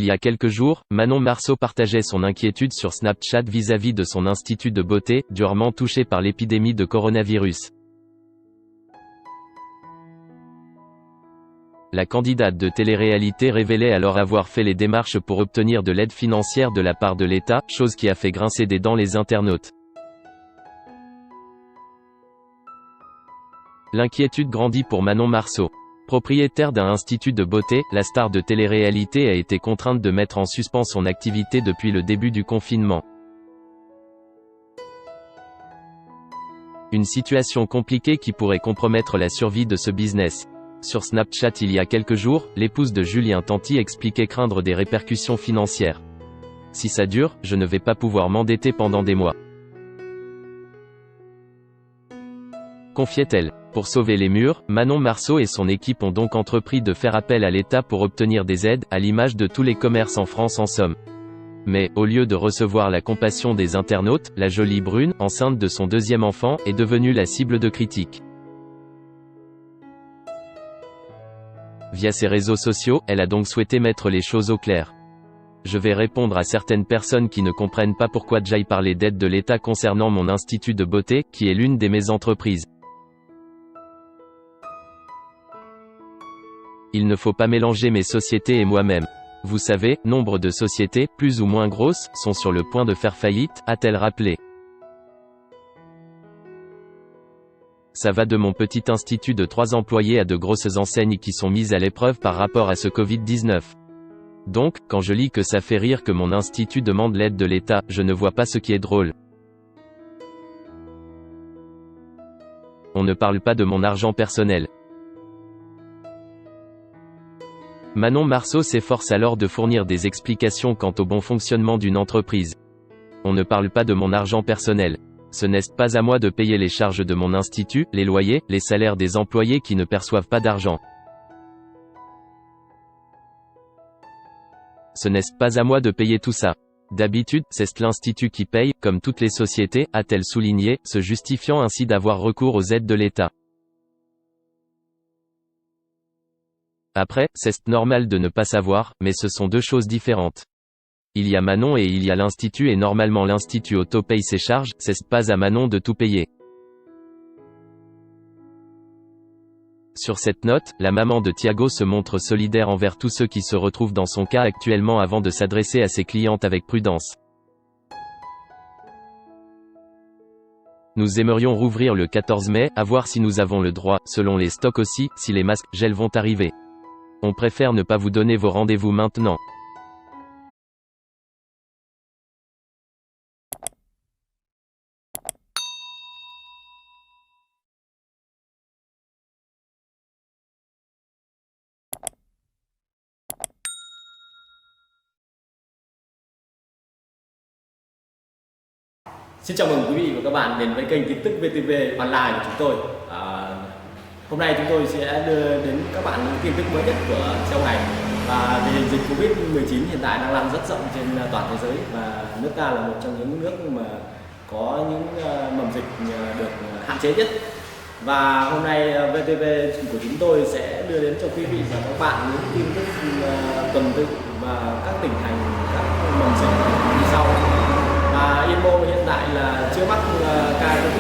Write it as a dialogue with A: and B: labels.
A: Il y a quelques jours, Manon Marceau partageait son inquiétude sur Snapchat vis-à-vis de son institut de beauté, durement touché par l'épidémie de coronavirus. La candidate de télé-réalité révélait alors avoir fait les démarches pour obtenir de l'aide financière de la part de l'État, chose qui a fait grincer des dents les internautes. L'inquiétude grandit pour Manon Marceau. Propriétaire d'un institut de beauté, la star de télé-réalité a été contrainte de mettre en suspens son activité depuis le début du confinement. Une situation compliquée qui pourrait compromettre la survie de ce business. Sur Snapchat il y a quelques jours, l'épouse de Julien Tanti expliquait craindre des répercussions financières. « Si ça dure, je ne vais pas pouvoir m'endetter pendant des mois. » Confiait-elle. Pour sauver les murs, Manon Marceau et son équipe ont donc entrepris de faire appel à l'État pour obtenir des aides, à l'image de tous les commerces en France en somme. Mais, au lieu de recevoir la compassion des internautes, la jolie brune, enceinte de son deuxième enfant, est devenue la cible de critiques. Via ses réseaux sociaux, elle a donc souhaité mettre les choses au clair. Je vais répondre à certaines personnes qui ne comprennent pas pourquoi j'aille parler d'aide de l'État concernant mon institut de beauté, qui est l'une de mes entreprises. Il ne faut pas mélanger mes sociétés et moi-même. Vous savez, nombre de sociétés, plus ou moins grosses, sont sur le point de faire faillite, a-t-elle rappelé. Ça va de mon petit institut de 3 employés à de grosses enseignes qui sont mises à l'épreuve par rapport à ce Covid-19. Donc, quand je lis que ça fait rire que mon institut demande l'aide de l'État, je ne vois pas ce qui est drôle. On ne parle pas de mon argent personnel. Manon Marceau s'efforce alors de fournir des explications quant au bon fonctionnement d'une entreprise. On ne parle pas de mon argent personnel. Ce n'est pas à moi de payer les charges de mon institut, les loyers, les salaires des employés qui ne perçoivent pas d'argent. Ce n'est pas à moi de payer tout ça. D'habitude, c'est l'institut qui paye, comme toutes les sociétés, a-t-elle souligné, se justifiant ainsi d'avoir recours aux aides de l'État. Après, c'est normal de ne pas savoir, mais ce sont deux choses différentes. Il y a Manon et il y a l'institut et normalement l'institut auto-paye ses charges, c'est pas à Manon de tout payer. Sur cette note, la maman de Thiago se montre solidaire envers tous ceux qui se retrouvent dans son cas actuellement avant de s'adresser à ses clientes avec prudence. Nous aimerions rouvrir le 14 mai, à voir si nous avons le droit, selon les stocks aussi, si les masques gel vont arriver. On préfère ne pas vous donner vos rendez-vous maintenant.
B: Xin chào mừng quý vị và các bạn đến với kênh tin tức VTV Online của chúng tôi. Hôm nay chúng tôi sẽ đưa đến các bạn những tin tức mới nhất của trong ngày. Và tình hình dịch Covid-19 hiện tại đang lan rất rộng trên toàn thế giới và nước ta là một trong những nước mà có những mầm dịch được hạn chế nhất. Và hôm nay VTV của chúng tôi sẽ đưa đến cho quý vị và các bạn những tin tức tuần tự và các tỉnh thành, các mầm dịch như sau. Và Yên Mô hiện tại là chưa mắc ca